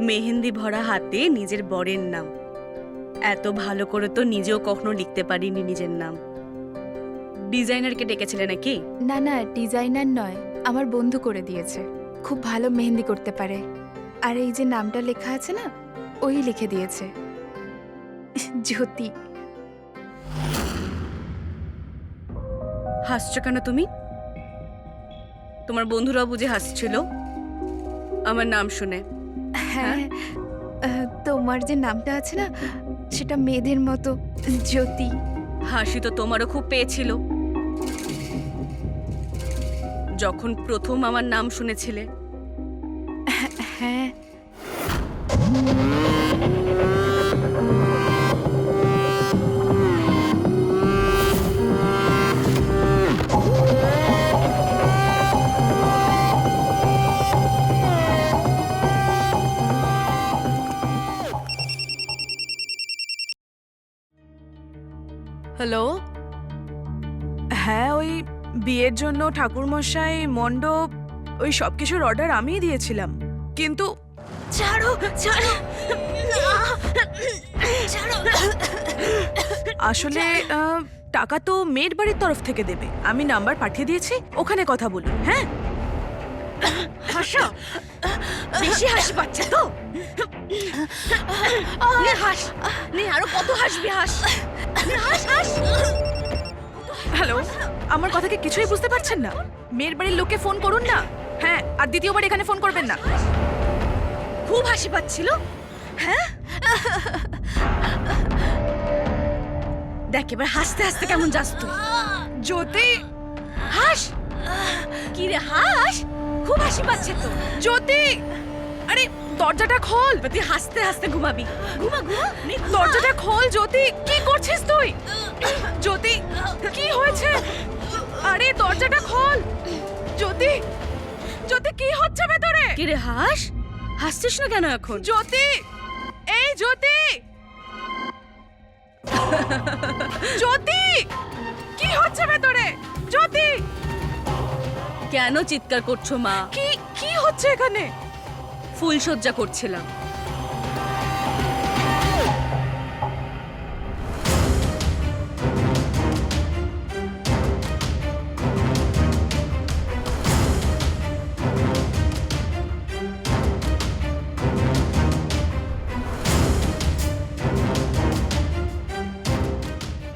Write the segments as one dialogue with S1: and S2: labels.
S1: মেহেন্দি ভরা হাতে নিজের বরের নাম। এত ভালো করে তো নিজেও কখনো লিখতে পারিনি নিজের নাম। ডিজাইনারকে ডেকেছিলে নাকি?
S2: না না, ডিজাইনার নয়, আমার বন্ধু করে দিয়েছে। খুব ভালো মেহেন্দি করতে পারে। আর এই যে নামটা লেখা আছে না, ওই লিখে দিয়েছে, জ্যোতি।
S1: হাসছো কেন তুমি? তোমার বন্ধুরাও বুঝে হাসছিল আমার নাম শুনে?
S2: হ্যাঁ, তোমার যে নামটা আছে না, সেটা মেয়েদের মতো, জ্যোতি।
S1: হাসি তো তোমারও খুব পেয়েছিল যখন প্রথম আমার নাম শুনেছিলে।
S2: হ্যাঁ,
S3: হ্যালো। হ্যাঁ, ওই বিয়ের জন্য ঠাকুরমশাই, মণ্ডপ, ওই সব কিছুর অর্ডার আমিই দিয়েছিলাম, কিন্তু
S1: ছাড়ো ছাড়ো,
S3: আসলে টাকা তো মেয়ের বাড়ির তরফ থেকে দেবে। আমি নাম্বার পাঠিয়ে দিয়েছি, ওখানে কথা বলুন। হ্যাঁ,
S1: হাসো, বেশি হাসি পাচ্ছে তো। নে হাস, নে আরো কত হাসবি, হাস, নে হাস হাস।
S3: হ্যালো, আমার কথা কি কিছুই বুঝতে পারছেন না? মেয়ের বাড়ির লোককে ফোন করুন না। হ্যাঁ, আর দ্বিতীয়বার এখানে ফোন করবেন না।
S1: খুব হাসি পাচ্ছিল। হ্যাঁ, দেখ এবার হাসতে হাসতে কেমন যাস তুই।
S3: জ্যোতি,
S1: হাস, কি রে হাস, খুব হাসি পাচ্ছে তো।
S3: জ্যোতি, আরে দরজাটা খোল।
S1: তুই হাসতে হাসতে ঘুমাবি। ঘুমা ঘুমা, নে ঘুমা।
S3: দরজাটা খোল জ্যোতি। কি করছিস তুই? জ্যোতি, কি হয়েছে? আরে দরজাটা খোল জ্যোতি। জ্যোতি, কি হচ্ছে ভেতরে?
S1: কি রে হাস, হাসছিস না কেন এখন?
S3: জ্যোতি, এই জ্যোতি, জ্যোতি, কি হচ্ছে ভেতরে? জ্যোতি,
S1: কেন চিৎকার করছো মা?
S3: কি কি হচ্ছে এখানে?
S1: ফুলসজ্জা করছিলাম।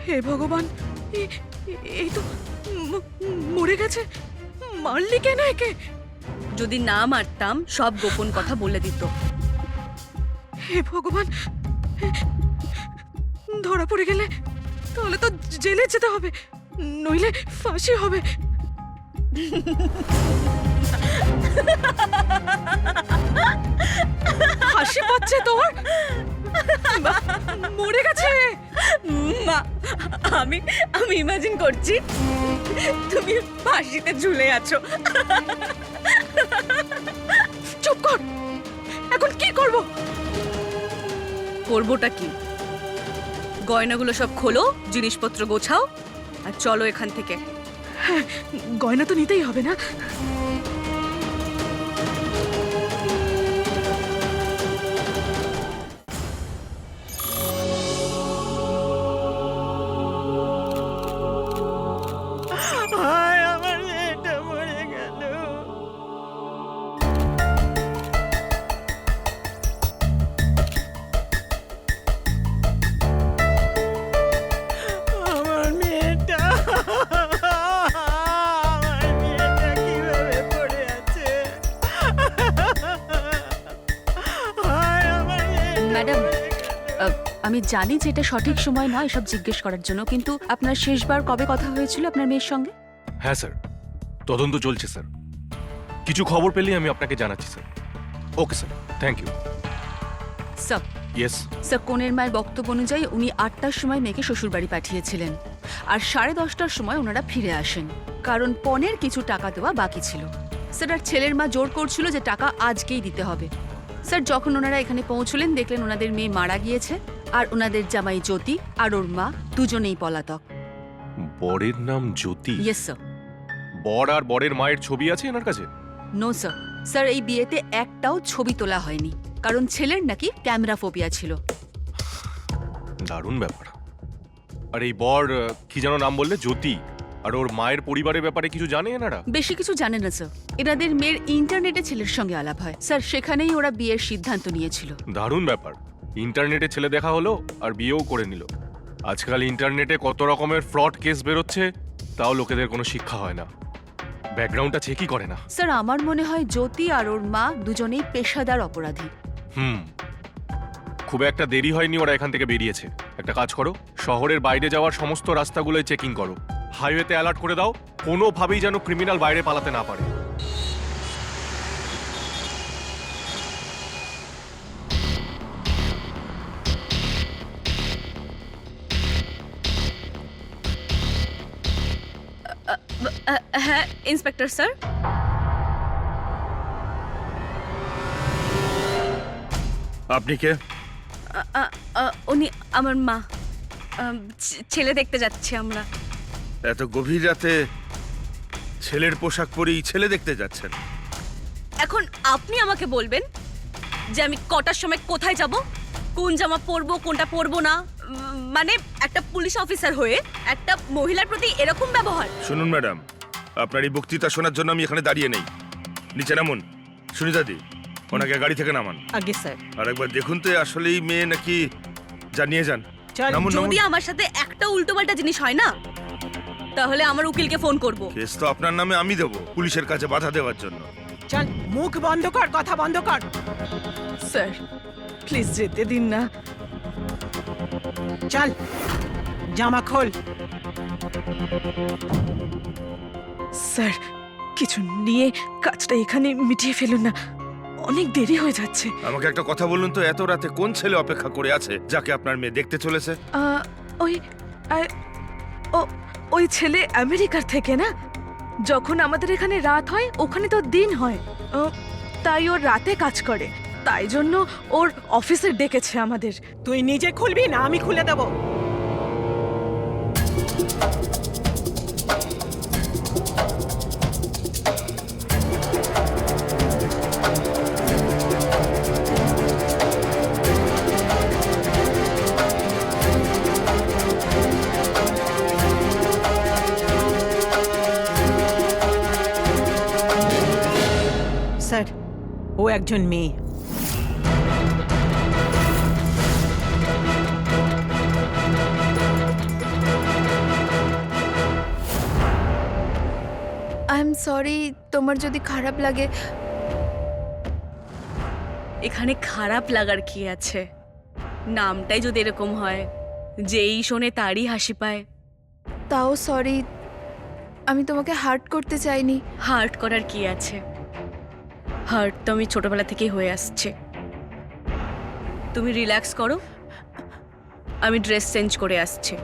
S3: হে ভগবান, এই তো মরে গেছে। মারলি কেন একে?
S1: যদি না মারতাম সব গোপন কথা বলে দিত।
S3: হে ভগবান, ধরা পড়ে গেলে তাহলে তো জেলে যেতে হবে, নইলে ফাঁসি হবে। হাসি পাচ্ছে তোর? মরে গেছে।
S1: মা, আমি আমি ইমাজিন করছি তুমি ফাঁসিতে ঝুলে আছো।
S3: চুপ কর। এখন কি করব?
S1: করবোটা কি? গয়নাগুলো সব খোলো, জিনিসপত্র গোছাও আর চলো এখান থেকে।
S3: হ্যাঁ, গয়না তো নিতেই হবে না?
S4: আমার মেয়েটা মরে গেল। আমার মেয়েটা, আমার মেয়েটা কিভাবে পড়ে আছে? আমার মেয়েটা
S5: ম্যাডাম,
S4: মরে গেল।
S5: আমি জানি যে এটা সঠিক সময় নয় এসব জিজ্ঞেস করার জন্য, কিন্তু আপনার শেষবার কবে কথা হয়েছিল আপনার মেয়ের সঙ্গে?
S6: হ্যাঁ স্যার, তদন্ত চলছে স্যার। কিছু খবর পেলেই আমি আপনাকে জানাচ্ছি sir. Okay sir, thank you.
S5: Sir,
S6: yes.
S5: Sir, কনের মায়ের বক্তব্য অনুযায়ী উনি 8টার সময় মেয়েকে শ্বশুরবাড়ি পাঠিয়েছিলেন, আর 10:30টার সময় ওনারা ফিরে আসেন, কারণ পনের কিছু টাকা দেওয়া বাকি ছিল। স্যার, আর ছেলের মা জোর করছিল যে টাকা আজকেই দিতে হবে। স্যার, যখন ওনারা এখানে পৌঁছলেন দেখলেন ওনাদের মেয়ে মারা গিয়েছে, আর ওনাদের জামাই জ্যোতি আর ওর মা দুজনেই পলাতক।
S6: বরের নাম জ্যোতি?
S5: Yes sir.
S6: বর আর বরের মায়ের ছবি আছে এনার কাছে?
S5: No sir. স্যার, এই বিয়েতে একটাও ছবি তোলা হয়নি। কারণ ছেলের নাকি ক্যামেরা ফোবিয়া ছিল।
S6: দারুণ ব্যাপার। আর এই বর কি যেন নাম বললে, জ্যোতি, আর ওর মায়ের পরিবারের ব্যাপারে কিছু জানে এনারা?
S5: বেশি কিছু জানে না স্যার। এনাদের মেয়ের ইন্টারনেটে ছেলের সঙ্গে আলাপ হয় স্যার, সেখানেই ওরা বিয়ের সিদ্ধান্ত নিয়েছিল।
S6: দারুণ ব্যাপার। ইন্টারনেটে ছেলে দেখা হলো আর বিয়েও করে নিল। আজকাল ইন্টারনেটে কত রকমের ফ্রড কেস বেরোচ্ছে, তাও লোকেদের কোনো শিক্ষা হয় না, ব্যাকগ্রাউন্ডটা চেকই করে না।
S5: স্যার আমার মনে হয় জ্যোতি আর ওর মা দুজনেই পেশাদার অপরাধী।
S6: খুব একটা দেরি হয়নি, ওরা এখান থেকে বেরিয়েছে। একটা কাজ করো, শহরের বাইরে যাওয়ার সমস্ত রাস্তাগুলোয় চেকিং করো, হাইওয়েতে অ্যালার্ট করে দাও, কোনোভাবেই যেন ক্রিমিনাল বাইরে পালাতে না পারে।
S1: হ্যাঁ ইন্সপেক্টর স্যার।
S7: আপনি কে?
S1: উনি আমার মা। ছেলে দেখতে যাচ্ছি আমরা।
S7: এত গভীর রাতে ছেলের পোশাক পরেই ছেলে দেখতে যাচ্ছেন?
S1: এখন আপনি আমাকে বলবেন যে আমি কটার সময় কোথায় যাব, কোন জামা পরবো কোনটা পরবো না। মানে একটা পুলিশ অফিসার হয়ে একটা মহিলার প্রতি এরকম ব্যবহার?
S7: শুনুন ম্যাডাম, আপনার এই বক্তৃতা শোনার জন্য আমি এখানে দাঁড়িয়ে নেই। নিচে নামুন। সুনিতাদি, ওনাকে গাড়ি থেকে নামান।
S4: আগে স্যার।
S7: আর একবার দেখুন তো আসলেই মেয়ে নাকি, জানিয়ে যান।
S4: চল।
S7: নামুন নামুন।
S1: যদি আমার সাথে একটা উল্টোপাল্টা জিনিস হয় না, তাহলে আমার উকিলকে ফোন করব।
S7: কেস তো আপনার নামে আমি দেবো, পুলিশের কাছে বাধা দেওয়ার জন্য।
S4: চল, মুখ বন্ধ কর, কথা বন্ধ কর। স্যার প্লিজ যেতে দিন না। চল, জামা খোল। স্যার কিছু নিয়ে কাজটা এখানে মিটিয়ে ফেলুন না, অনেক দেরি হয়ে যাচ্ছে।
S7: আমাকে একটা কথা বলুন তো, এত রাতে কোন ছেলে অপেক্ষা করে আছে যাকে আপনার মেয়ে দেখতে চলেছে?
S3: ওই ওই ছেলে আমেরিকার থেকে না, যখন আমাদের এখানে রাত হয় ওখানে তো দিন হয়, তাই ওর রাতে কাজ করে, তাই জন্য ওর অফিসে ডেকেছে আমাদের। তুই নিজে খুলবি না আমি খুলে দেব? স্যার ও একজন মেয়ে।
S2: আই এম সরি, তোমার যদি খারাপ লাগে।
S1: এখানে খারাপ লাগার কি আছে? নামটাই যদি এরকম হয়, যেই শোনে তারই হাসি পায়।
S2: তাও সরি, আমি তোমাকে হার্ট করতে চাইনি।
S1: হার্ট করার কি আছে? হার্ট তো আমি ছোটবেলা থেকেই হয়ে আসছে। তুমি রিল্যাক্স করো, আমি ড্রেস চেঞ্জ করে আসছি।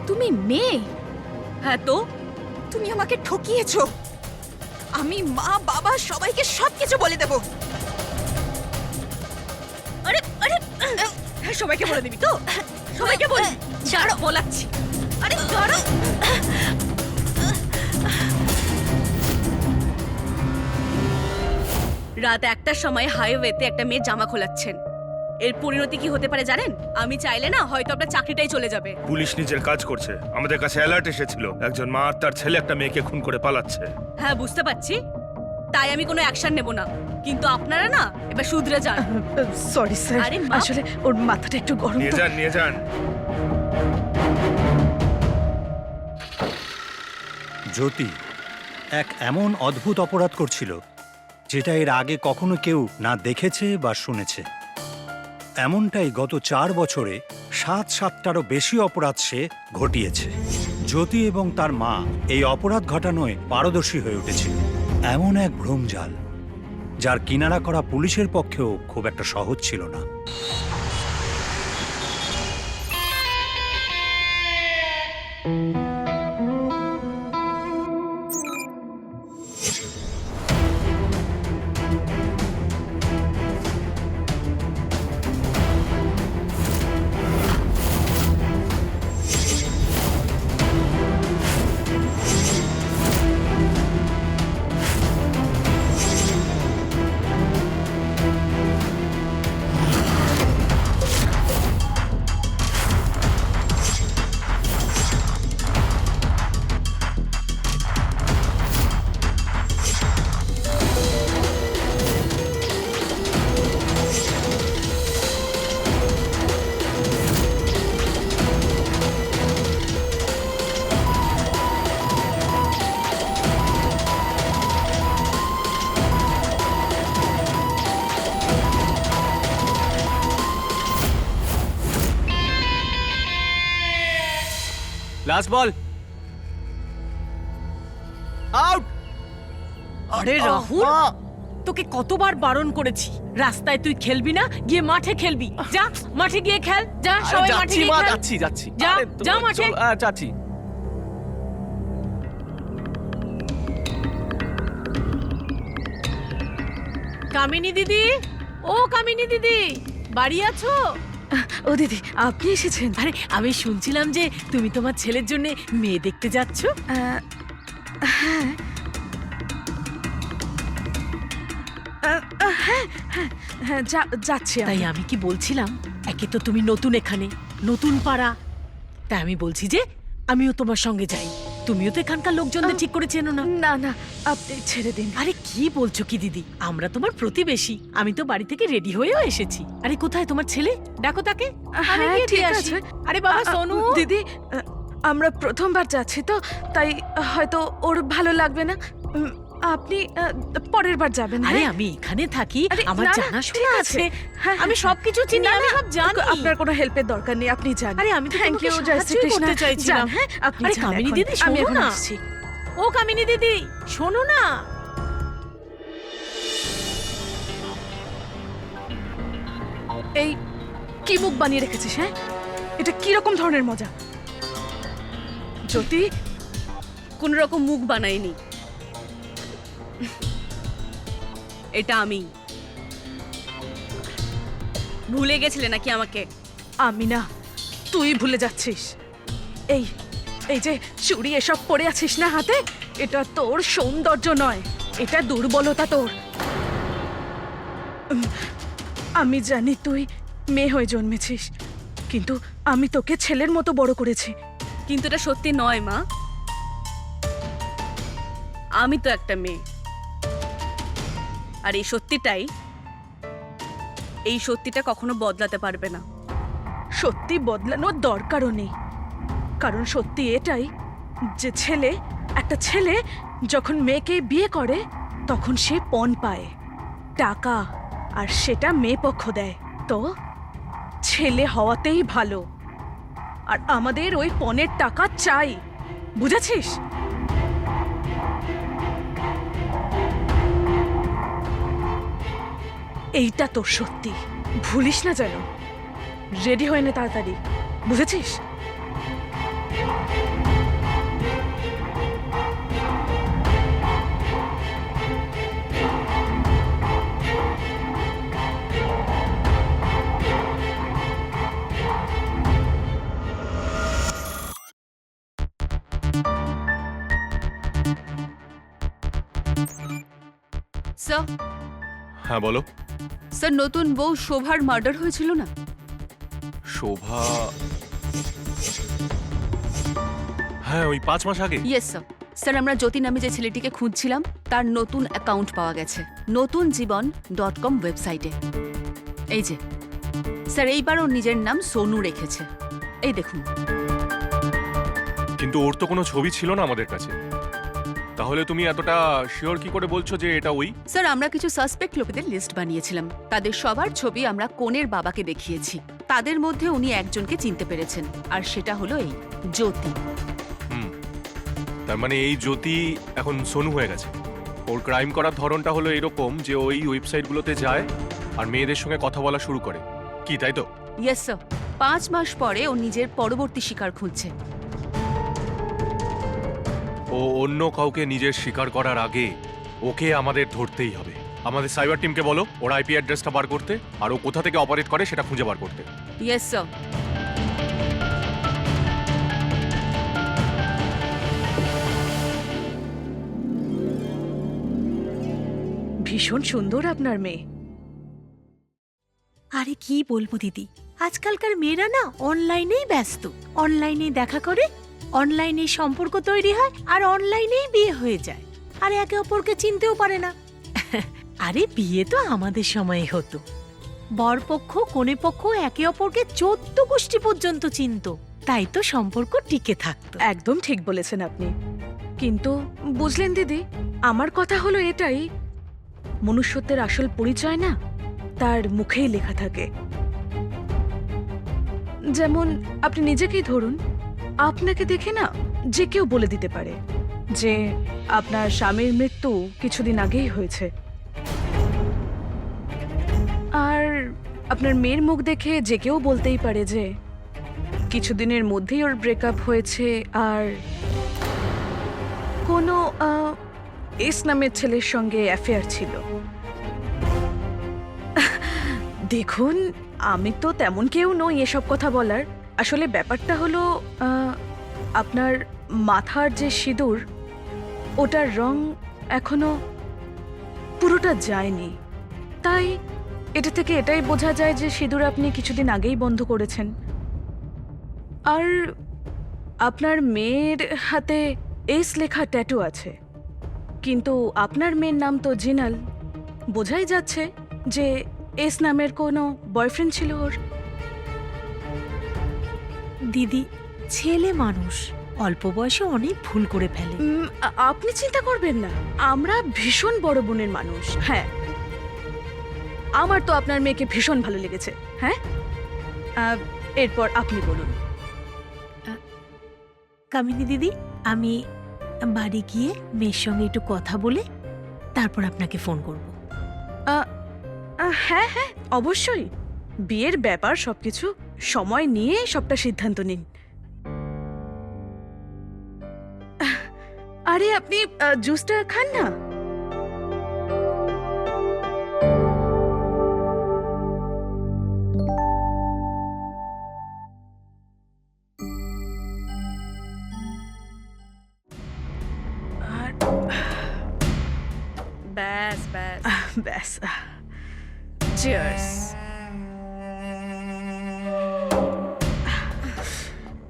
S2: তুমি মেয়ে?
S1: হ্যাঁ তো,
S3: তুমি আমাকে ঠকিয়েছো। আমি মা বাবা সবাইকে সবকিছু বলে দেব।
S1: আরে আরে হ্যাঁ, সবাইকে বলে দিবি তো? সবাইকে বল। ছাড়ো বলাচ্ছি। আরে ছাড়ো। রাত 1টার সময় হাইওয়েতে একটা মেয়ে জামা খোলাচ্ছেন। এর পরিণতি কি হতে পারে জানেন? আমি চাইলে না হয়তো আপনার চাকরিটাই চলে যাবে।
S7: পুলিশ নিজের কাজ করছে, আমাদের কাছে অ্যালার্ট এসেছিল একজন মা আর তার ছেলে একটা মেয়েকে খুন করে পালাচ্ছে।
S1: হ্যাঁ বুঝতে পারছি, তাই আমি কোনো অ্যাকশন নেব না, কিন্তু আপনারা না এবার শুধরে যান।
S3: সরি স্যার,
S1: আরে মা।
S3: আসলে ওর মাথাটা একটু গরম
S7: নিয়ে
S3: তো।
S7: যান নিয়ে যান।
S8: জ্যোতি এক এমন অদ্ভুত অপরাধ করছিল যেটা এর আগে কখনো কেউ না দেখেছে বা শুনেছে। এমনটাই গত 4 বছরে 7-7টারও বেশি অপরাধ সে ঘটিয়েছে। জ্যোতি এবং তার মা এই অপরাধ ঘটানোয় পারদর্শী হয়ে উঠেছিল। এমন এক ভ্রমজাল যার কিনারা করা পুলিশের পক্ষেও খুব একটা সহজ ছিল না।
S6: লাস্ট বল, আউট।
S3: আরে রাহুল, তোকে কতবার বারণ করেছি, রাস্তায় তুই খেলবি না, গিয়ে মাঠে খেলবি। যা মাঠে গিয়ে খেল, যা সবাই মাঠে গিয়ে খেল।
S6: যাচ্ছি।
S3: যা, যা মাঠে।
S6: যাচ্ছি।
S3: কামিনী দিদি, ও কামিনী দিদি, বাড়ি আছো?
S4: ও দিদি, আপনি এসেছেন?
S3: আরে আমি শুনছিলাম যে তুমি তোমার ছেলের জন্য মেয়ে দেখতে যাচ্ছ।
S4: হ্যাঁ, হ্যাঁ, হ্যাঁ, হ্যাঁ, যাচ্ছি আমি।
S3: তাই আমি কি বলছিলাম, একে তো তুমি নতুন এখানে, নতুন পাড়া, তাই আমি বলছি যে আমিও তোমার সঙ্গে যাই। তুমিও তো এখানকার লোকজনদের ঠিক করে চেনো না।
S4: না না, আপনি ছেড়ে দিন।
S3: আরে কি বলছো কি দিদি, আমরা তোমার প্রতিবেশী, আমি তো বাড়ি থেকে রেডি হয়েও এসেছি। আরে কোথায় তোমার ছেলে, ডাকো তাকে। আমি
S4: হ্যাঁ,
S3: গিয়ে
S4: ঠিক
S3: দিয়ে আসি।
S4: আছে।
S3: আরে বাবা সোনু।
S4: দিদি, আমরা প্রথমবার যাচ্ছি তো, তাই হয়তো ওর ভালো লাগবে না। আপনি পরের বার যাবেন।
S3: আরে
S4: হ্যাঁ?
S3: আমি এখানে থাকি,
S4: আরে,
S3: আমার
S4: না, না,
S3: জানাশোনা
S4: ঠিক
S3: আছে,
S4: হ্যাঁ,
S3: আমি
S4: হ্যাঁ,
S3: সবকিছু চিনি,
S4: না,
S3: আমি
S4: না,
S3: সব জানি।
S4: আপনার কোনো হেল্পের দরকার নেই, আপনি যান।
S3: আরে আমি তো
S4: থ্যাংক
S3: তোমাকে
S4: ইউ, জয়
S3: সাহায্যই
S4: শ্রীকৃষ্ণ।
S3: করতে চাইছিলাম।
S4: যান, হ্যাঁ, আপনি
S3: আরে
S4: যান
S3: কামিনী
S4: এখন।
S3: দিদি,
S4: আমি
S3: শোনো
S4: এখন
S3: না।
S4: আসছি।
S3: ও কামিনী দিদি, শোনো না।
S4: এই কি মুখ বানিয়ে রেখেছিস? হ্যাঁ, এটা কি রকম ধরনের মজা? জ্যোতি,
S1: কোন রকম মুখ বানাইনি, এটা আমি। ভুলে গেছিলে নাকি আমাকে?
S4: আমি না, তুই ভুলে যাচ্ছিস। এই এই যে চুড়ি এসব পরে আছিস না হাতে, এটা তোর সৌন্দর্য নয়, এটা দুর্বলতা তোর। আমি জানি তুই মেয়ে হয়ে জন্মেছিস, কিন্তু আমি তোকে ছেলের মতো বড় করেছি।
S1: কিন্তু এটা সত্যি নয় মা, আমি তো একটা মেয়ে। আর এই সত্যিটা কখনো বদলাতে পারবে না।
S4: সত্যি বদলানোর দরকারও নেই, কারণ সত্যি এটাই যে একটা ছেলে যখন মেয়েকে বিয়ে করে তখন সে পণ পায়, টাকা, আর সেটা মেয়ে পক্ষ দেয়। তো ছেলে হওয়াতেই ভালো, আর আমাদের ওই পণের টাকা চাই, বুঝেছিস? এইটা তোর সত্যি, ভুলিস না যেন। রেডি হয়ে নে তাড়াতাড়ি, বুঝেছিস?
S5: স্যার,
S6: হ্যাঁ বলো।
S5: স্যার, নতুন বউ শোভার মার্ডার হয়েছিল না?
S6: শোভা, হ্যাঁ ওই 5 মাস আগে।
S5: Yes sir. স্যার, আমরা জ্যোতি নামে যে ছেলেটিকে খুঁজছিলাম, তার নতুন অ্যাকাউন্ট পাওয়া গেছে নতুন জীবন.com ওয়েবসাইটে। এই যে স্যার, এইবার ওর নিজের নাম সোনু রেখেছে, এই দেখুন।
S6: কিন্তু ওর তো কোনো ছবি ছিল না আমাদের কাছে, তাহলে তুমি এতটা শিওর কি করে বলছো যে এটা ওই?
S5: স্যার আমরা কিছু সাসপেক্ট লোকেদের লিস্ট বানিয়েছিলাম, তাদের সবার ছবি আমরা কনের বাবাকে দেখিয়েছি। তাদের মধ্যে উনি একজনকে চিনতে পেরেছেন, আর সেটা হলো এই জ্যোতি।
S6: তার মানে এই জ্যোতি এখন সোনু হয়ে গেছে। ওর ক্রাইম করার ধরনটা হলো এরকম যে ওই ওয়েবসাইটগুলোতে যায় আর মেয়েদের সঙ্গে কথা বলা শুরু করে, কি তাই তো?
S5: ইয়েস স্যার, 5 মাস পরে ও নিজের পরবর্তী শিকার খুঁজছে।
S6: ও অন্য কাউকে নিজের শিকার করার আগে ওকে আমাদের ধরতেই হবে। আমাদের সাইবার টিমকে বলো ওর আইপি অ্যাড্রেসটা বার করতে, আর ও কোথা থেকে অপারেট করে সেটা খুঁজে বার করতে।
S5: Yes sir.
S4: ভীষণ সুন্দর আপনার মেয়ে।
S9: আরে কি বলবো দিদি, আজকালকার মেয়েরা না অনলাইনেই ব্যস্ত, অনলাইনেই দেখা করে, অনলাইনেই সম্পর্ক তৈরি হয়, আর অনলাইনেই বিয়ে হয়ে যায়, আর একে অপরকে চিনতেও পারে না। আরে বিয়ে তো আমাদের সময়ে হতো, বরপক্ষ কনে পক্ষ একে অপরকে 14 গোষ্ঠী পর্যন্ত চিনতো, তাই তো সম্পর্ক টিকে থাকতো।
S4: একদম ঠিক বলেছেন আপনি। কিন্তু বুঝলেন দিদি, আমার কথা হলো এটাই, মনুষ্যত্বের আসল পরিচয় না তার মুখেই লেখা থাকে। যেমন আপনি নিজেকেই ধরুন, আপনাকে দেখে না যে কেউ বলে দিতে পারে যে আপনার স্বামীর মৃত্যু কিছুদিন আগেই হয়েছে, আর আপনার মেয়ের মুখ দেখে যে কেউ বলতেই পারে যে কিছুদিনের মধ্যেই ওর ব্রেকআপ হয়েছে, আর কোনো এস নামের ছেলের সঙ্গে অ্যাফেয়ার ছিল। দেখুন, আমি তো তেমন কেউ নই এসব কথা বলার। আসলে ব্যাপারটা হলো আপনার মাথার যে সিঁদুর, ওটার রং এখনো পুরোটা যায়নি, তাই এটা থেকে এটাই বোঝা যায় যে সিঁদুর আপনি কিছুদিন আগেই বন্ধ করেছেন। আর আপনার মেয়ের হাতে এস লেখা ট্যাটু আছে, কিন্তু আপনার মেয়ের নাম তো জিনাল, বোঝাই যাচ্ছে যে এস নামের কোনো বয়ফ্রেন্ড ছিল ওর।
S9: দিদি, ছেলে মানুষ অল্প বয়সে অনেক ভুল করে ফেলে।
S4: আপনি চিন্তা করবেন না, আমরা ভীষণ বড় বোনের মানুষ। হ্যাঁ, আমার তো আপনার মেয়েকে ভীষণ ভালো লেগেছে। হ্যাঁ, এরপর আপনি বলুন।
S9: কামিনী দিদি, আমি বাড়ি গিয়ে মেয়ের সঙ্গে একটু কথা বলে তারপর আপনাকে ফোন করব।
S4: হ্যাঁ হ্যাঁ, অবশ্যই। বিয়ের ব্যাপার, সবকিছু সময় নিয়ে সবটা সিদ্ধান্ত নিন। আরে আপনি জুসটা খান না।
S1: ব্যাস ব্যাস,
S4: ব্যাস,
S1: চিয়ার্স।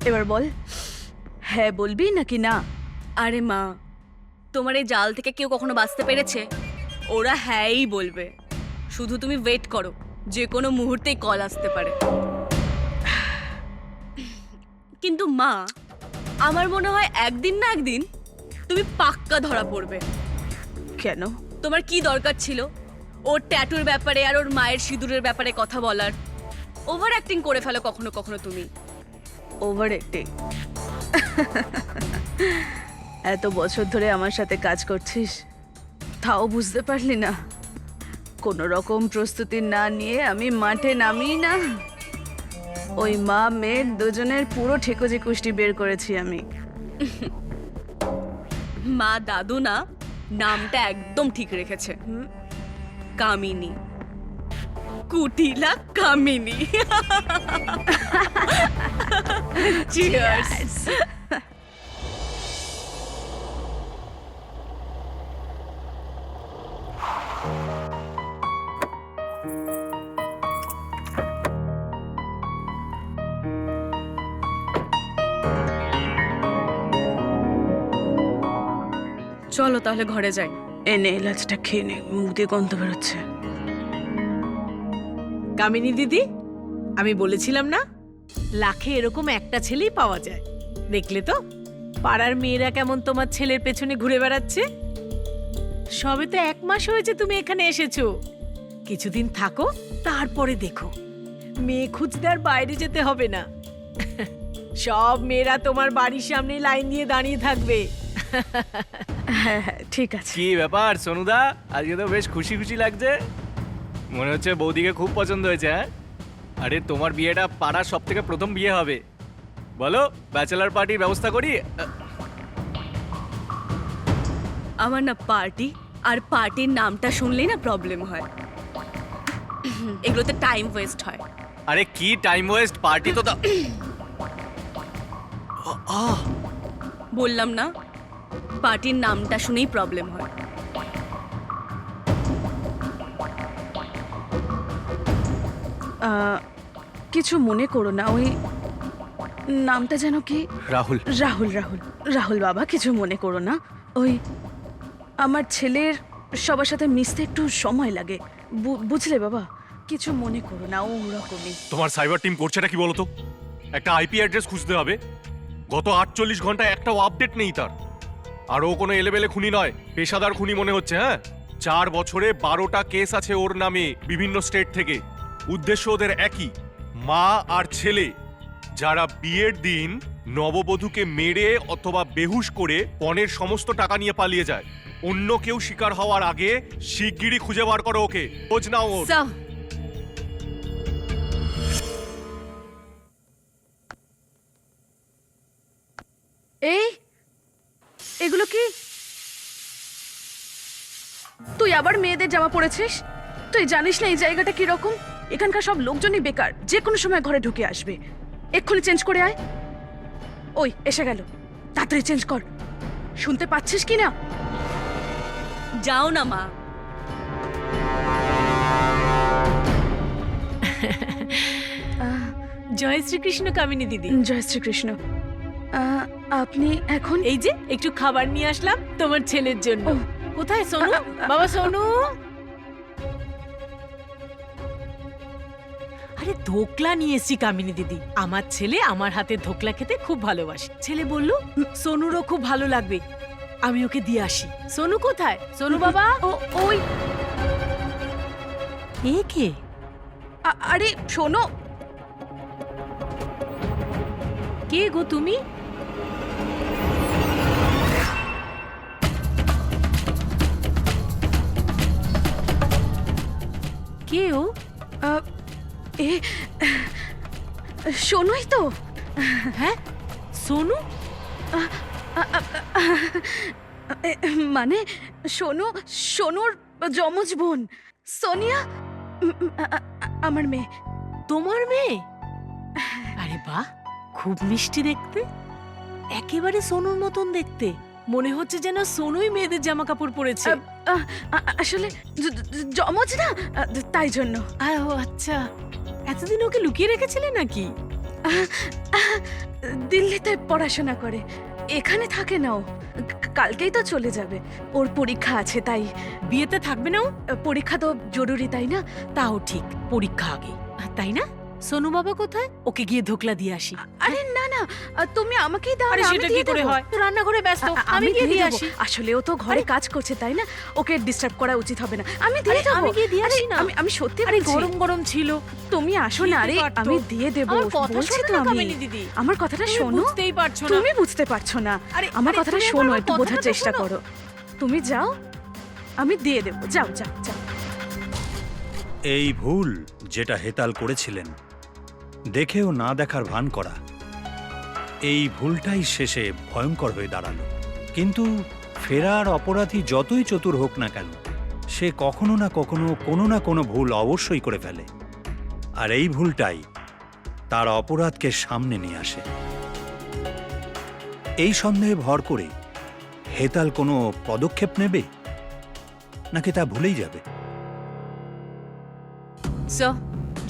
S4: এবার বল, হ্যাঁ বলবি নাকি না?
S1: আরে মা, তোমার এই জাল থেকে কেউ কখনো বাঁচতে পেরেছে? ওরা হ্যাঁই বলবে, শুধু তুমি ওয়েট করো, যে কোনো মুহূর্তেই কল আসতে পারে। কিন্তু মা, আমার মনে হয় একদিন না একদিন তুমি পাক্কা ধরা পড়বে।
S4: কেন?
S1: তোমার কি দরকার ছিল ওর ট্যাটুর ব্যাপারে আর ওর মায়ের সিঁদুরের ব্যাপারে কথা বলার? ওভার অ্যাক্টিং করে ফেলো কখনো কখনো তুমি।
S4: Over acting? এত বছর ধরে আমার সাথে কাজ করছিস, তাও বুঝতে পারলি না? কোনো রকম প্রস্তুতি না নিয়ে আমি মাঠে নামি না, ওই মা মেয়ের দুজনের পুরো ঠেকোজে কুষ্টি বের করেছি আমি।
S1: মা দাদু না, নামটা একদম ঠিক রেখেছে, কামিনী, কুটিলা কামিনী। চিয়ার্স। চলো তাহলে ঘরে যাই।
S4: এনে এলাচটা খেয়ে নে, মুখ দিয়ে গন্ধ বেরোচ্ছে।
S9: কামিনী দিদি, আমি বলেছিলাম না, লাখে এরকম একটা ছেলেই পাওয়া যায়, দেখলে তো? পাড়ার মেয়েরা কেমন তোমার ছেলের পেছনে ঘুরে বেড়াচ্ছে? সবে তো 1 মাস হয়েছে তুমি এখানে এসেছো। কিছুদিন থাকো, তারপরে দেখো। মেয়ে খুঁজতে আর বাইরে যেতে হবে না। সব মেয়েরা তোমার বাড়ির সামনে লাইন দিয়ে দাঁড়িয়ে থাকবে।
S4: হ্যাঁ হ্যাঁ ঠিক আছে।
S10: কি ব্যাপার সোনুদা, আজকে তো বেশ খুশি খুশি লাগছে। মনে হচ্ছে বৌদিকে খুব পছন্দ হয়েছে। হ্যাঁ, আরে তোমার বিয়েটা পাড়ার সব থেকে প্রথম বিয়ে হবে। বলো, ব্যাচেলার পার্টির ব্যবস্থা করি?
S1: আমার না পার্টি আর পার্টির নামটা শুনলেই না প্রবলেম হয়। এগুলোতে টাইম ওয়েস্ট হয়।
S10: আরে কি টাইম ওয়েস্ট, পার্টি তো
S1: বললাম না, পার্টির নামটা শুনেই প্রবলেম হয়।
S4: কিছু মনে করো না, ওই নামটা যেন কি?
S6: রাহুল।
S4: রাহুল রাহুল রাহুল বাবা, কিছু মনে করো না। ওই আমার ছেলের সবার সাথে মিশতে একটু সময় লাগে, বুঝলে বাবা? কিছু মনে করো না, ও ওরকমই।
S6: তোমার সাইবার টিম করছেটা কি বলো তো? একটা আইপি অ্যাড্রেস খুঁজতে হবে। গত 48 ঘন্টায় একটাও আপডেট নেই তার। আর ও কোনো এলেবেলে খুনি নয়, পেশাদার খুনি মনে হচ্ছে। হ্যাঁ, 4 বছরে 12টা কেস আছে ওর নামে বিভিন্ন স্টেট থেকে। উদ্দেশ্য ওদের একই, মা আর ছেলে যারা বিয়ের দিন নববধূকে মেরে অথবা বেহুশ করে পণের সমস্ত টাকা নিয়ে পালিয়ে যায়। অন্য কেউ শিকার হওয়ার আগে শিগগিরই খুঁজে বার করো ওকে, খোঁজ নাও ওর।
S1: স্যার,
S4: এই এগুলো কি? তুই আবার মেয়েদের জামা পরেছিস? তুই জানিস না এই জায়গাটা কি রকম? এখানকার সব লোকজনই বেকার, যে কোনো সময় ঘরে ঢুকে আসবে। এক্ষুনি চেঞ্জ করে আয়। ওই এসে গেল, তাড়াতাড়ি চেঞ্জ কর। শুনতে পাচ্ছিস কি না?
S1: যাও না মা।
S9: জয় শ্রীকৃষ্ণ কামিনী দিদি।
S4: জয় শ্রীকৃষ্ণ। আপনি এখন
S9: এই যে একটু খাবার নিয়ে আসলাম তোমার ছেলের জন্য।
S4: ও।
S9: কোথায় সোনু? বাবা সোনু। আরে ধোকলা নিয়ে এসছি কামিনী দিদি। আমার ছেলে আমার হাতে ধোকলা খেতে খুব ভালোবাসে। ছেলে বলল সোনুরও খুব ভালো লাগবে, আমি ওকে দিয়ে আসি। সোনু কোথায়? সোনু বাবা।
S4: ওই
S9: এ কে?
S4: আরে শোনো,
S9: কে গো তুমি? কে ও?
S4: এ শোনোই তো।
S9: হ্যাঁ সোনু?
S4: মানে সোনু, সোনুর যমজ বোন সোনিয়া, আমার মেয়ে।
S9: তোমার মেয়ে? আরে বাহ, খুব মিষ্টি দেখতে, একেবারে সোনুর মতন দেখতে। মনে হচ্ছে যেন সোনুই মেয়েদের জামা কাপড় পরেছে।
S4: আসলে যমজ না, তাই জন্য।
S9: ও আচ্ছা, এতদিন ওকে লুকিয়ে রেখেছিলে নাকি?
S4: দিল্লিতে পড়াশোনা করে, এখানে থাকে না ও। কালকেই তো চলে যাবে, ওর পরীক্ষা আছে তাই।
S9: বিয়েতে থাকবে না ও?
S4: পরীক্ষা তো জরুরি, তাই না?
S9: তাও ঠিক, পরীক্ষা আগে, তাই না? সোনু বাবা কোথায়? ওকে গিয়ে ধোকলা দিয়ে আসি।
S4: আরে না না, তুমি আমাকেই দাও।
S9: আরে সেটা কি করে হয়? তো রান্নাঘরে ব্যস্ত, আমি গিয়ে দিয়ে আসি।
S4: আসলে ও তো ঘরে কাজ করছে, তাই না? ওকে ডিস্টার্ব করা উচিত হবে না। আমি দিয়ে দেবো।
S9: আমি গিয়ে দিয়ে আসি না।
S4: আমি সত্যি
S9: আরে
S4: বলছি।
S9: গরম গরম ছিল,
S4: তুমি আসো না। আরে
S9: দিতে পারতো।
S4: আমি দিয়ে দেবো,
S9: আমার কথা
S4: বলছি
S9: শোনো
S4: তো
S9: না
S4: আমি।
S9: কামিনী দিদি।
S4: আমার কথাটা
S9: তুমি
S4: শোনো।
S9: বুঝতেই পারছো না।
S4: তুমি বুঝতে পারছো না। আমার কথাটা
S9: তুমি
S4: শোনো,
S9: আমার
S4: একটু বোঝার
S9: কথাটা তো
S4: চেষ্টা
S9: শোনো।
S4: করো। তুমি যাও, আমি দিয়ে দেবো। যাও যাও যাও।
S8: এই ভুল যেটা হেতাল করেছিলেন, দেখেও না দেখার ভান করা, এই ভুলটাই শেষে ভয়ঙ্কর হয়ে দাঁড়ালো। কিন্তু ফেরার অপরাধী যতই চতুর হোক না কেন, সে কখনো না কখনো কোনো না কোনো ভুল অবশ্যই করে ফেলে। আর এই ভুলটাই তার অপরাধকে সামনে নিয়ে আসে। এই সন্দেহে ভর করে হেতাল কোনো পদক্ষেপ নেবে নাকি তা ভুলেই যাবে?
S5: স্যার,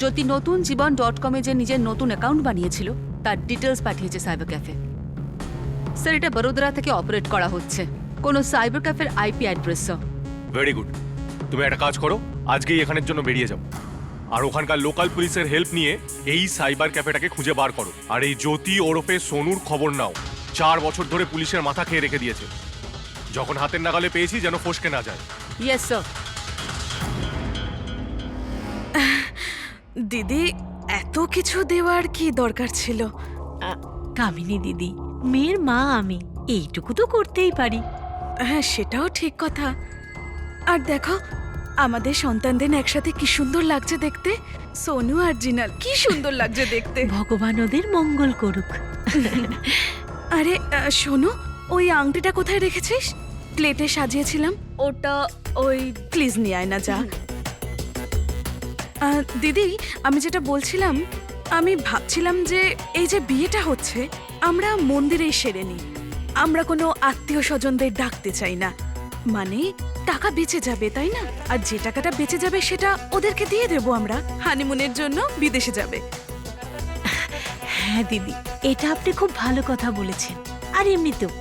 S5: জ্যোতি নতুন জীবন .com-এ যে নিজের নতুন অ্যাকাউন্ট বানিয়েছিল তার ডিটেলস পাঠিয়েছে সাইবার ক্যাফে। স্যার, এটা বরোদরা থেকে অপারেট করা হচ্ছে, কোনো সাইবার ক্যাফের IP address. Sir,
S6: very good. তুমি একটা কাজ করো, আজকেই এখানের জন্য বেরিয়ে যাও। আর ওখানকার লোকাল পুলিশের হেল্প নিয়ে এই সাইবার ক্যাফেটাকে খুঁজে বার করো। আর এই জ্যোতি ওরফে সোনুর খবর নাও। 4 বছর ধরে পুলিশের মাথা খেয়ে রেখে দিয়েছে। যখন হাতের নাগালে পেয়েছি যেন ফসকে না যায়।
S5: Yes sir.
S3: দিদি, এত কিছু দেওয়ার কি দরকার ছিল?
S9: কামিনী দিদি, মেয়ের মা আমি, এইটুকু তো করতেই পারি।
S3: হ্যাঁ, সেটাও ঠিক কথা। আর দেখো, আমাদের সন্তানদের একসাথে কি সুন্দর লাগছে দেখতে। সোনু আর জিনাল, কি সুন্দর লাগছে দেখতে।
S9: ভগবান ওদের মঙ্গল করুক।
S3: আরে শোনো, ওই আংটিটা কোথায় রেখেছিস? প্লেটে সাজিয়েছিলাম।
S1: ওটা ওই
S3: প্লিজ নিয়ে আয় না, যা। দিদি, আমি যেটা বলছিলাম, আমি ভাবছিলাম যে এই যে বিয়েটা হচ্ছে, আমরা মন্দিরেই সেরে নিই। আমরা কোনো আত্মীয় স্বজনদের ডাকতে চাই না। মানে টাকা বেঁচে যাবে, তাই না? আর যে টাকাটা বেঁচে যাবে সেটা ওদেরকে দিয়ে দেবো আমরা। হানিমুনের জন্য বিদেশে যাবে।
S9: হ্যাঁ দিদি, এটা আপনি খুব ভালো কথা বলেছেন। আর এমনিতেও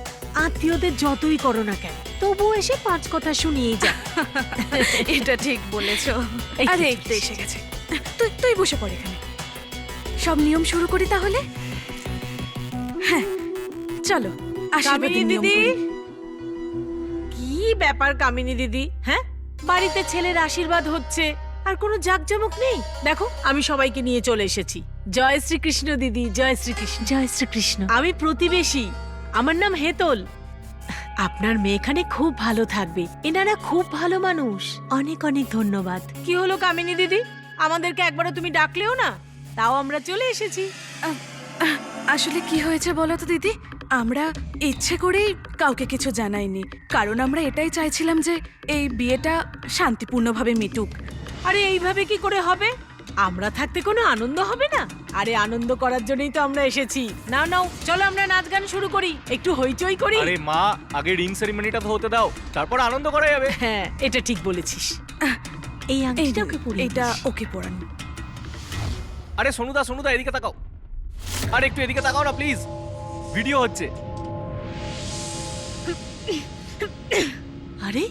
S9: আত্মীয়দের যতই করো না কেন, তবুও এসে 5 কথা শুনিয়েই যা।
S3: এটা ঠিক বলেছো।
S9: এই তো
S3: আরে এই তো এসে গেছে। তুই বসে পড় এখানে। সব নিয়ম শুরু করি তাহলে। হ্যাঁ, চলো।
S9: কামিনী
S3: আশীর্বাদের নিয়ম
S9: দিদি,
S3: করি।
S9: কি ব্যাপার কামিনী দিদি? হ্যাঁ, বাড়িতে ছেলের আশীর্বাদ হচ্ছে আর কোনো জাঁকজমক নেই। দেখো, আমি সবাইকে নিয়ে চলে এসেছি। জয় শ্রীকৃষ্ণ দিদি, জয় শ্রীকৃষ্ণ। জয় শ্রীকৃষ্ণ। আমি প্রতিবেশী, আমার নাম হেতল। আপনার মেয়ে এখানে খুব ভালো থাকবে। এনারা খুব ভালো মানুষ। অনেক অনেক ধন্যবাদ। কি হলো কামিনী দিদি, আমাদেরকে একবারও তুমি ডাকলেও না, তাও আমরা চলে এসেছি।
S3: আসলে কি হয়েছে বলো তো দিদি, আমরা ইচ্ছে করেই কাউকে কিছু জানাইনি। কারণ আমরা এটাই চাইছিলাম যে এই বিয়েটা শান্তিপূর্ণভাবে মিটুক।
S9: আরে এইভাবে কি করে হবে? আমরা থাকতে কোনো আনন্দ হবে না? আরে আনন্দ করার জন্যই তো আমরা এসেছি। নাও নাও, চলো আমরা নাচ গান শুরু করি, একটু হইচই করি।
S10: আরে মা, আগে রিং সেরিমনিটা তো হতে দাও, তারপর আনন্দ করা যাবে।
S9: হ্যাঁ, এটা ঠিক বলেছিস। এই
S3: এই
S9: আংটিটা ওকে পরিয়ে
S3: এটা
S9: দিস।
S3: ওকে পড়ান।
S10: আরে সোনুদা এদিকে তাকাও। আরে একটু এদিকে তাকাও না প্লিজ, ভিডিও হচ্ছে।
S9: আরে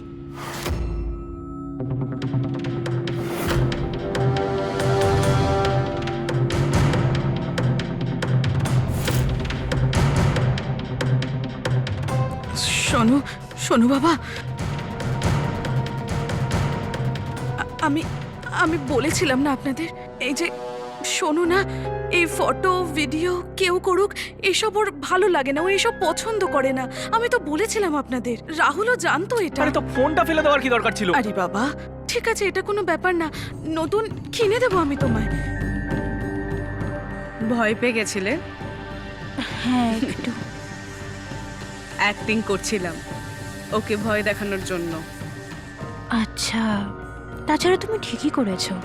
S3: শোনো, শোনো বাবা, আমি আমি বলেছিলাম না আপনাদের, এই যে শোনো না, এই ফটো ভিডিও কেউ করুক, এসব ওর ভালো লাগে না, ও এসব পছন্দ করে না। আমি তো বলেছিলাম আপনাদের, রাহুলও জানতো এটা।
S10: আরে তো ফোনটা ফেলে দেওয়ার কি দরকার ছিল?
S3: আরে বাবা, ঠিক আছে, এটা কোনো ব্যাপার না, নতুন কিনে দেবো আমি তোমায়।
S1: ভয় পেয়ে গেছিলে?
S2: হ্যাঁ, একটু।
S1: অ্যাক্টিং করছিলাম ওকে ভয় দেখানোর জন্য।
S11: আচ্ছা, তাছাড়া তুমি ঠিকই করেছো।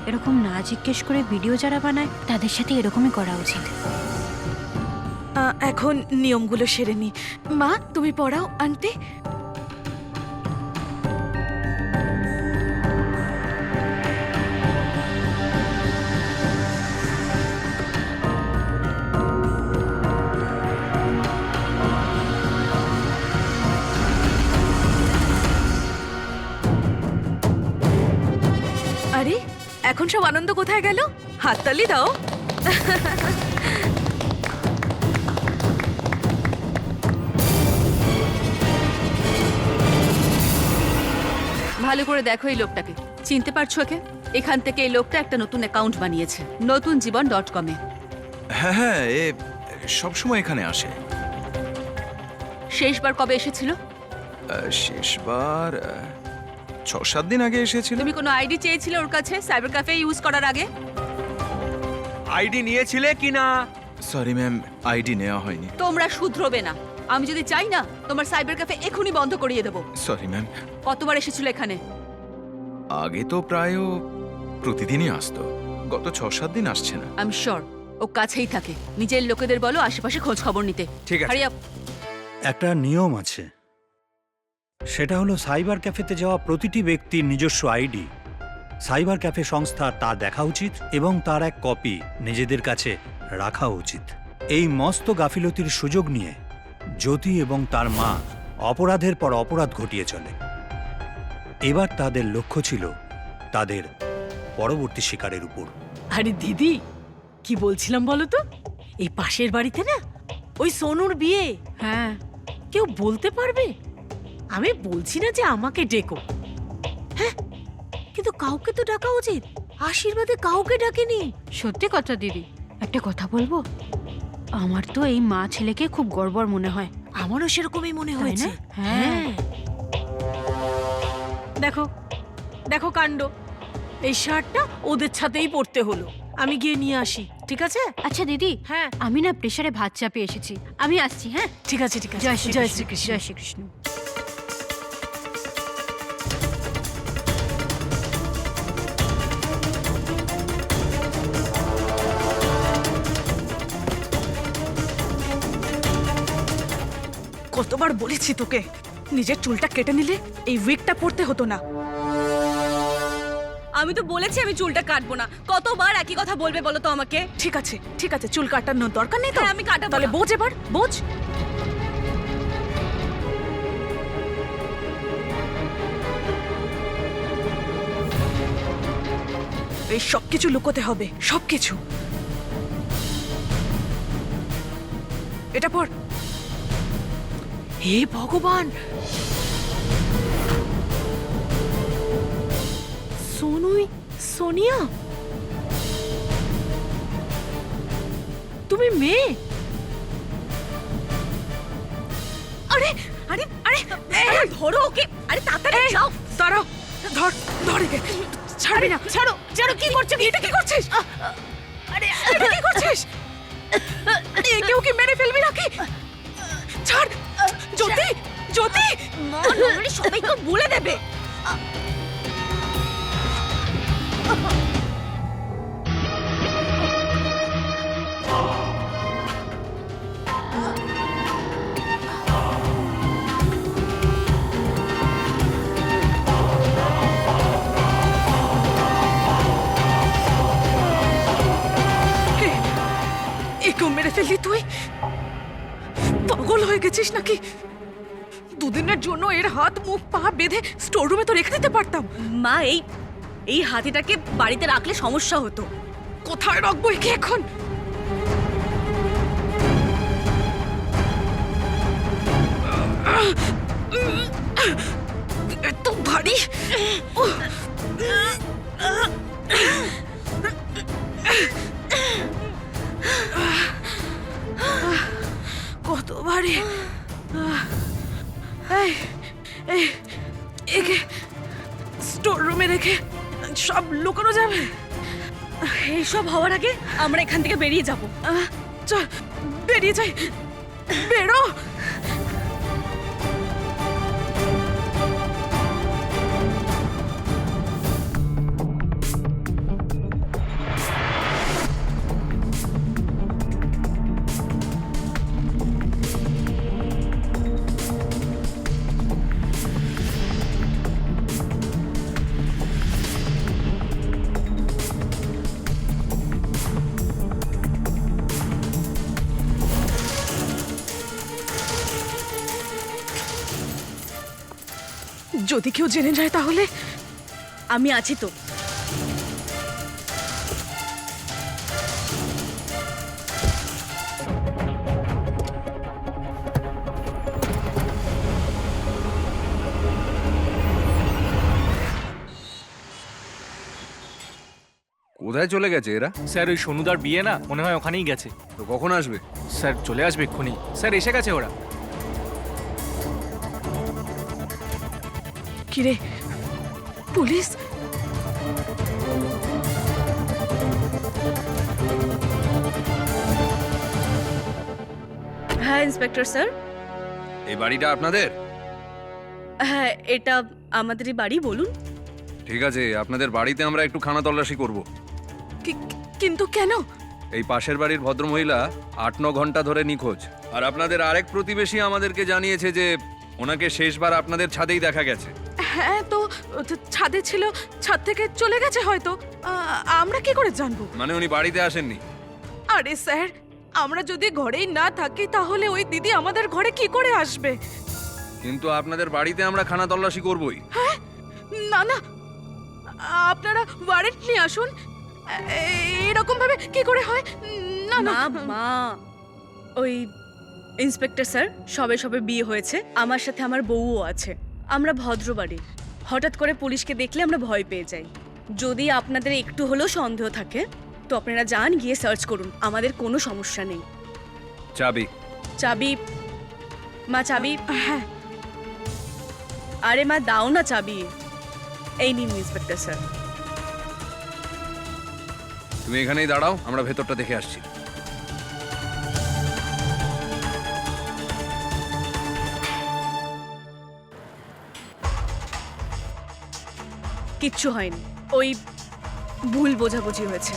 S11: এরকম না জিজ্ঞেস করে ভিডিও যারা বানায় তাদের সাথে এরকমই করা উচিত।
S3: এখন নিয়মগুলো সেরে নি। মা, তুমি পড়াও আন্টি। আরে, এখন সব আনন্দ কোথায় গেল? হাততালি দাও।
S5: ভালো করে দেখো এই লোকটাকে, চিনতে পারছো একে? এখান থেকে এই লোকটা একটা নতুন অ্যাকাউন্ট বানিয়েছে, নতুন জীবন.com-এ।
S12: হ্যাঁ হ্যাঁ, এ সবসময় এখানে আসে।
S5: শেষবার কবে এসেছিল?
S12: শেষবার 6-7 দিন আগে এসেছিল।
S5: তুমি কোনো আইডি চেয়েছিলে ওর কাছে সাইবার ক্যাফে ইউজ করার আগে?
S10: আইডি নিয়েছিলে কি না?
S12: সরি ম্যাম, আইডি নেওয়া হয়নি।
S5: তোমরা শুধরোবে না। আমি যদি চাই না, তোমার সাইবার ক্যাফে এখনই বন্ধ করিয়ে দেবো।
S12: Sorry ma'am.
S5: কতবার এসেছিল এখানে?
S12: আগে তো প্রায় ও প্রতিদিনই আসতো, গত 6-7 দিন আসছে না।
S5: আমি শিওর ও কাছেই থাকে। নিজের লোকেদের বলো আশেপাশে খোঁজ খবর নিতে।
S10: ঠিক আছে।
S5: Hurry up.
S8: একটা নিয়ম আছে, সেটা হলো সাইবার ক্যাফেতে যাওয়া প্রতিটি ব্যক্তির নিজস্ব আইডি সাইবার ক্যাফে সংস্থা তা দেখা উচিত এবং তার এক কপি নিজেদের কাছে রাখা উচিত। এই মস্ত গাফিলতির সুযোগ নিয়ে জ্যোতি এবং তার মা অপরাধের পর অপরাধ ঘটিয়ে চলে। এবার তাদের লক্ষ্য ছিল তাদের পরবর্তী শিকারের উপর।
S9: আরে দিদি, কি বলছিলাম বলো তো? এই পাশের বাড়িতে না ওই সোনুর বিয়ে।
S11: হ্যাঁ,
S9: কেউ বলতে পারবে? আমি বলছি না যে আমাকে ডেকো, হ্যাঁ, কিন্তু কাউকে তো ডাকা উচিত। আশীর্বাদে কাউকে ডাকেনি।
S11: সত্যি কথা দিদি, একটা কথা বলবো? আমার তো এই মা ছেলেকে খুব গর্বর মনে হয়।
S9: আমারও সেরকমই মনে
S11: তাই
S9: হয়েছে।
S11: না? হ্যাঁ।
S9: দেখো দেখো কাণ্ড, এই শার্টটা ওদের ছাতেই পড়তে হলো। আমি গিয়ে নিয়ে আসি, ঠিক আছে?
S11: আচ্ছা দিদি,
S9: হ্যাঁ
S11: আমি না প্রেসারে ভাত চাপিয়ে এসেছি, আমি আসছি। হ্যাঁ,
S9: ঠিক আছে ঠিক আছে।
S11: জয়
S9: জয়
S11: শ্রীকৃষ্ণ,
S9: শ্রীকৃষ্ণ।
S11: জয় শ্রীকৃষ্ণ।
S4: কতবার বলেছি তোকে, নিজের চুলটা কেটে নিলে এই উইকটা পরতে হতো না।
S1: আমি তো বলেছি আমি চুলটা কাটবো না। কতবার একই কথা বলবে বলো তো আমাকে?
S4: ঠিক আছে ঠিক আছে, চুল কাটানোর দরকার নেই তো।
S1: হ্যাঁ, আমি কাটাবো
S4: তাহলে
S1: না।
S4: বোঝ, এবার বোঝ। এই সবকিছু লুকোতে হবে, সবকিছু। এটা পর।
S9: হে ভগবান, সোনুই, সোনিয়া, তুমি মেয়ে?
S1: আরে আরে আরে আরে, ধরো ওকে। আরে তাড়াতাড়ি যাও।
S4: দাঁড়াও, ধর ধর একে। ছাড়বি না, ছাড়ো ছাড়ো। কি করছিস? এটা কি করছিস? আরে এটা কি করছিস? আরে একেও কি মেরে ফেলবি নাকি? ছাড়। জ্যোতি, জ্যোতি।
S1: মা নরমালি সবাইকে বলে দেবে।
S4: একেও মেরে ফেললি তুই? পাগল হয়ে গেছিস নাকি? দুদিনের জন্য এর হাত মুখ পা বেঁধে স্টোর রুমে তো রেখে দিতে পারতাম।
S1: মা এই হাতিটাকে বাড়িতে রাখলে সমস্যা হতো।
S4: কোথায় রাখবো একে এখন? এত ভারী। কত ভারী। এই, এই, একে স্টোর রুমে রেখে সব লুকানো যাবে?
S1: এইসব হওয়ার আগে আমরা এখান থেকে বেরিয়ে যাব।
S4: চল বেরিয়ে যাই। বেরো। যদি কেউ জেনে যায় তাহলে?
S1: আমি আছি তো।
S12: কোথায় চলে গেছে এরা?
S10: স্যার ওই সোনুদার বিয়ে না, মনে হয় ওখানেই গেছে।
S12: তো কখন আসবে?
S10: স্যার চলে আসবে এক্ষুনি। স্যার এসে গেছে ওরা।
S4: কিরে, পুলিশ?
S1: হ্যাঁ ইন্সপেক্টর স্যার।
S12: এই বাড়িটা আপনাদের?
S1: হ্যাঁ, এটা আমাদেরই বাড়ি। বলুন।
S12: ঠিক আছে, আপনাদের বাড়িতে আমরা একটু খানা তল্লাশি করব।
S4: কিন্তু কেন?
S12: এই পাশের বাড়ির ভদ্রমহিলা 8-9 ঘন্টা ধরে নিখোঁজ। আর আপনাদের আরেক প্রতিবেশী আমাদেরকে জানিয়েছে যে ওনাকে শেষবার আপনাদের ছাদেই দেখা গেছে।
S4: হ্যাঁ, তো ছাদে ছিল, ছাদ থেকে চলে গেছে হয়তো। আমরা কি করে জানবো?
S12: মানে উনি বাড়িতে আসেননি?
S4: আরে স্যার, আমরা যদি ঘরেই না থাকি তাহলে ওই দিদি আমাদের ঘরে কি করে আসবে?
S12: কিন্তু আপনাদের বাড়িতে আমরা খানা তল্লাশি করবই।
S4: হ্যাঁ, না না, আপনারা ওয়ারেন্ট নিয়ে আসুন। এরকম ভাবে কি করে হয়? না না
S1: মা মা ওই ইন্সপেক্টর স্যার, সবে সবে বিয়ে হয়েছে, আমার সাথে আমার বউও আছে। আমরা ভদ্রবাড়ির। হঠাৎ করে পুলিশকে দেখলে আমরা ভয় পেয়ে যাই। যদি আপনাদের একটু হলেও সন্দেহ থাকে তো আপনারা যান, গিয়ে সার্চ করুন, আমাদের কোনো সমস্যা নেই।
S12: চাবি।
S1: চাবি? মা চাবি?
S3: হ্যাঁ।
S1: আরে মা দাও না চাবি। এই নিন ইন্সপেক্টর স্যার।
S12: তুমি এখানেই দাঁড়াও, আমরা ভেতরটা দেখে আসছি।
S1: কিচ্ছু হয়নি, ওই ভুল বোঝাবুঝি হয়েছে।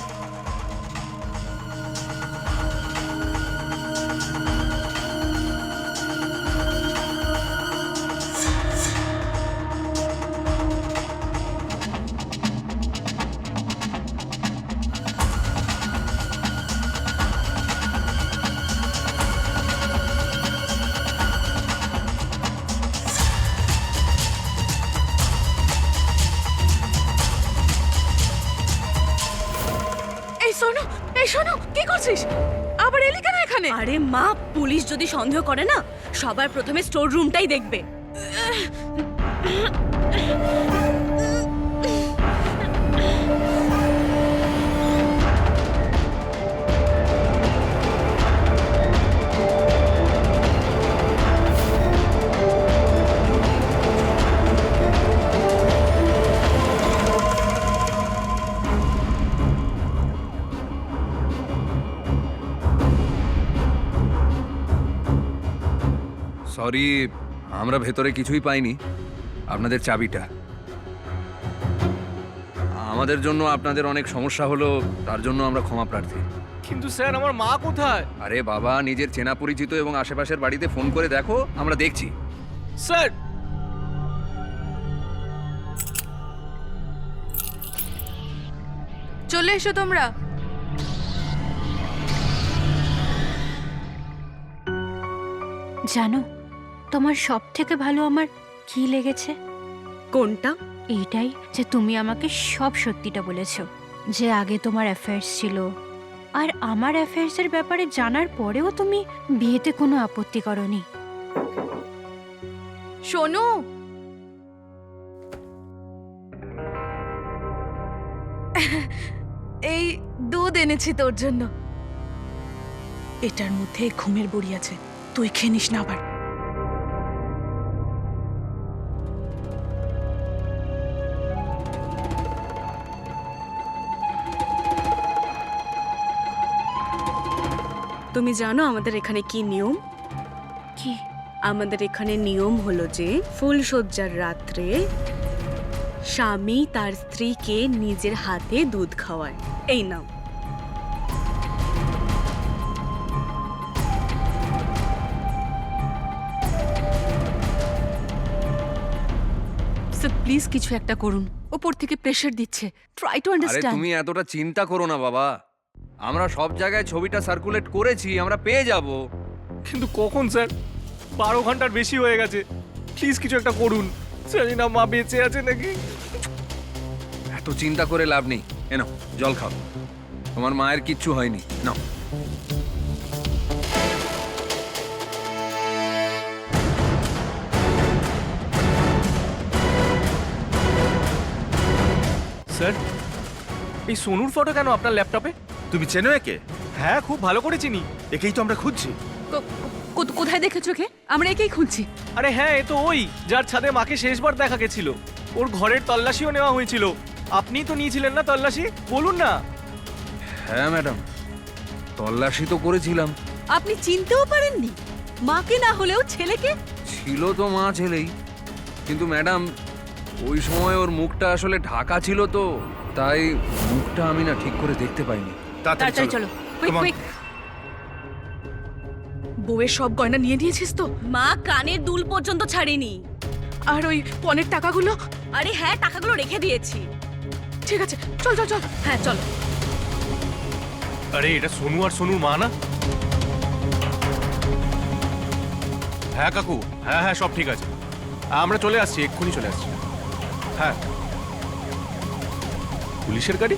S3: এই শোনো, কি করছিস? আবার এলি কেন এখানে?
S1: আরে মা, পুলিশ যদি সন্দেহ করে না, সবার প্রথমে স্টোর রুমটাই দেখবে।
S12: সরি, আমরা ভেতরে কিছুই পাইনি, আপনাদের চাবিটা। আমাদের জন্য আপনাদের অনেক সমস্যা হলো, তার জন্য আমরা ক্ষমা প্রার্থী।
S10: কিন্তু স্যার, আমার মা কোথায়?
S12: আরে বাবা, নিজের চেনা পরিচিত এবং আশেপাশের বাড়িতে ফোন করে দেখো, আমরা দেখছি।
S10: স্যার,
S2: চলে এসো তোমরা।
S11: জানো, তোমার সব থেকে ভালো আমার কি লেগেছে?
S1: কোনটা?
S11: এইটাই যে তুমি আমাকে সব সত্যিটা বলেছো, যে আগে তোমার অ্যাফেয়ার্স ছিল, আর আমার অ্যাফেয়ার্সের ব্যাপারে জানার পরেও তুমি বিয়েতে কোনো আপত্তি করনি।
S2: সোনু,
S3: এই দুধ এনেছি তোর জন্য। এটার মধ্যে ঘুমের বড়ি আছে, তুই খেয়ে নিস না আবার।
S1: তুমি জানো আমাদের এখানে কি নিয়ম?
S11: কি?
S1: আমাদের এখানে নিয়ম হলো যে ফুলশয্যার রাত্রে স্বামী তার স্ত্রীকে নিজের হাতে দুধ খাওয়ায়। এই নাও।
S5: স্যার প্লিজ কিছু একটা করুন, ওপর থেকে প্রেশার দিচ্ছে। ট্রাই টু
S12: আরে
S5: আন্ডারস্ট্যান্ড।
S12: তুমি এতটা চিন্তা করো না বাবা, আমরা সব জায়গায় ছবিটা সার্কুলেট করেছি, আমরা পেয়ে যাব।
S10: কিন্তু কখন স্যার? 12 ঘন্টার বেশি হয়ে গেছে। প্লিজ কিছু একটা করুন। জানি না মা বেঁচে আছে নাকি।
S12: এত চিন্তা করে লাভ নেই, এনো জল খাও, তোমার মায়ের কিচ্ছু হয়নি, নাও।
S10: স্যার, এই সোনুর ফটো কেন আপনার ল্যাপটপে?
S7: তুমি চেনো একে?
S10: হ্যাঁ, খুব ভালো করে চিনি।
S7: একেই তো আমরা খুঁজছি।
S5: কোথায় দেখেছো কে? আমরা একেই খুঁজছি।
S10: আরে হ্যাঁ, এ তো ওই যার ছাদে মাকে শেষবার দেখা গেছিল। ওর ঘরের তল্লাশিও নেওয়া হয়েছিল। আপনিই তো নিয়েছিলেন না তল্লাশি? বলুন না।
S12: হ্যাঁ ম্যাডাম, তল্লাশি তো করেছিলাম।
S1: আপনি চিনতেও পারেননি? মাকে না হলেও ছেলেকে?
S12: ছিল তো মা ছেলেই, কিন্তু ম্যাডাম ওই সময় ওর মুখটা আসলে ঢাকা ছিল, তো তাই মুখটা আমি না ঠিক করে দেখতে পাইনি।
S1: তাড়াতাড়ি চলো, কুইক
S7: Come on.
S1: কুইক।
S3: বউয়ের সব গয়না নিয়ে নিয়েছিস তো?
S1: মা কানের দুল পর্যন্ত ছাড়েনি।
S3: আর ওই পনের টাকাগুলো?
S1: আরে হ্যাঁ, টাকাগুলো রেখে দিয়েছি।
S3: ঠিক আছে, চল চল চল।
S1: হ্যাঁ চলো।
S6: আরে এটা সোনু আর সোনুর মা না? হ্যাঁ কাকু, হ্যাঁ হ্যাঁ সব ঠিক আছে, আমরা চলে আসছি, এক্ষুনি চলে আসছি। হ্যাঁ, পুলিশের গাড়ি?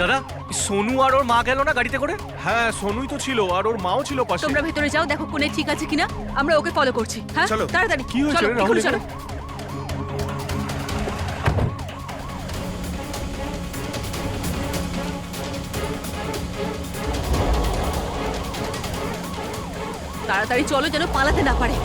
S6: দাদা
S10: সোনু আর ওর মা গেল না গাড়িতে করে?
S6: হ্যাঁ সোনুই তো ছিল আর ওর মাও ছিল পাশে।
S5: তোমরা ভেতরে যাও, দেখো কোনে ঠিক আছে কিনা। আমরা ওকে ফলো করছি। হ্যাঁ
S7: চলো।
S5: তাড়াতাড়ি
S6: কি হয়েছে
S5: চলো,
S6: রে, রাহুল,
S5: এক্ষুনি চলো। তাড়াতাড়ি চলো যেন পালাতে না পারে।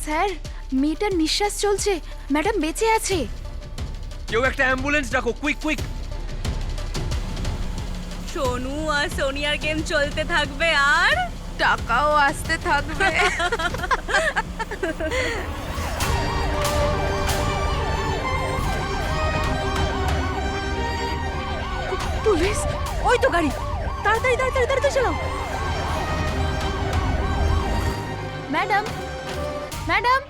S2: স্যার, মেয়েটার নিঃশ্বাস চলছে, ম্যাডাম বেঁচে আছে।
S12: কেউ একটা অ্যাম্বুলেন্স ডাকো, কুইক কুইক।
S1: সোনু আর সোনিয়ার গেম চলতে থাকবে আর
S2: টাকাও আসতে থাকবে।
S3: পুলিশ, ওই তো গাড়ি, তাড়াতাড়ি তাড়াতাড়ি তাড়াতাড়ি চালাও।
S2: ম্যাডাম, ম্যাডাম,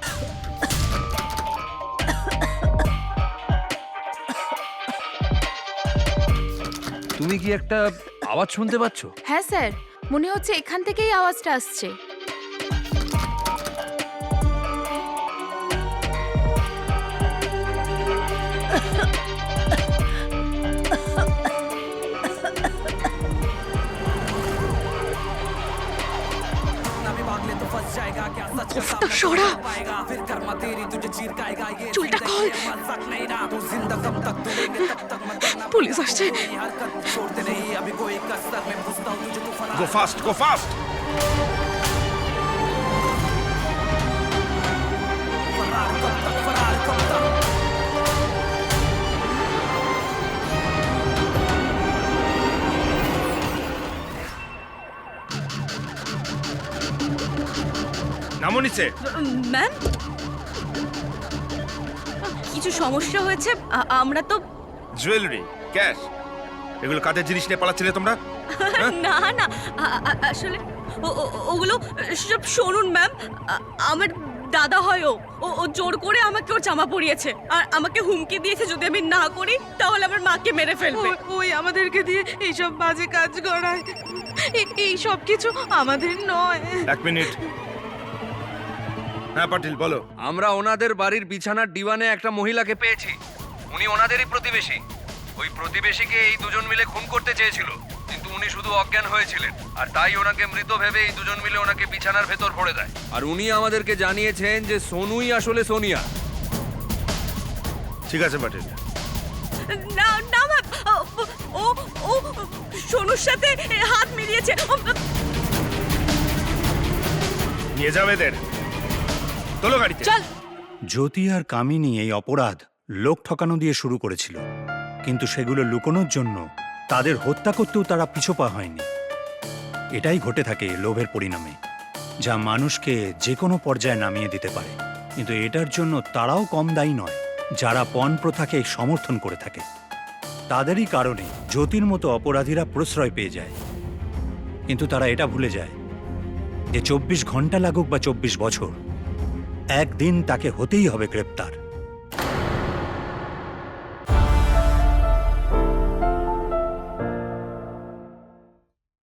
S12: তুমি কি একটা আওয়াজ শুনতে পাচ্ছ?
S2: হ্যাঁ স্যার, মনে হচ্ছে এখান থেকেই আওয়াজটা আসছে।
S3: সরা, চুলটা খোল। পুলিশ আসছে।
S7: গো ফাস্ট, গো ফাস্ট। নামো নিচে।
S1: ম্যাম কিছু সমস্যা হয়েছে। আমরা তো
S7: জুয়েলারি, ক্যাশ, এগুলো কাদের জিনিস নিয়ে পালাচ্ছিলে তোমরা?
S1: না না আসলে ওগুলো সব শুনুন ম্যাম, আমার দাদা হয় ও ও জোর করে আমাকে ওর জামা পরিয়েছে আর আমাকে হুমকি দিয়েছে যদি আমি না করি তাহলে আমার মাকে মেরে ফেলবে।
S3: ওই আমাদেরকে দিয়ে এইসব বাজে কাজ করায়। এই সব কিছু আমাদের নয়।
S7: এক মিনিট। হ্যাঁ পাটিল বলো।
S12: আমরা ওনাদের বাড়ির বিছানার ডিওয়ানে একটা মহিলাকে পেয়েছি। উনি ওনাদেরই প্রতিবেশী। ওই প্রতিবেশীকে এই দুজন মিলে খুন করতে চেয়েছিল, কিন্তু উনি শুধু অজ্ঞান হয়েছিলেন, আর তাই ওনাকে মৃত ভেবে এই দুজন মিলে ওনাকে বিছানার ভেতর ভরে দেয়। আর উনি আমাদেরকে জানিয়েছেন যে সোনুই আসলে সোনিয়া।
S7: ঠিক আছে পাটিল।
S1: না না ম্যাম, ও ও সোনুর সাথে হাত মিলিয়েছে।
S7: নিয়ে যাও এদের, তোলো গাড়িতে।
S1: চল।
S8: জ্যোতি আর কামিনী এই অপরাধ লোক ঠকানো দিয়ে শুরু করেছিল, কিন্তু সেগুলো লুকোনোর জন্য তাদের হত্যা করতেও তারা পিছপা হয়নি। এটাই ঘটে থাকে লোভের পরিণামে, যা মানুষকে যে কোনো পর্যায়ে নামিয়ে দিতে পারে। কিন্তু এটার জন্য তারাও কম দায়ী নয়, যারা পণ প্রথাকে সমর্থন করে থাকে। তাদেরই কারণে জ্যোতির মতো অপরাধীরা প্রশ্রয় পেয়ে যায়। কিন্তু তারা এটা ভুলে যায় যে 24 ঘন্টা লাগুক বা 24 বছর, একদিন তাকে হতেই হবে গ্রেপ্তার।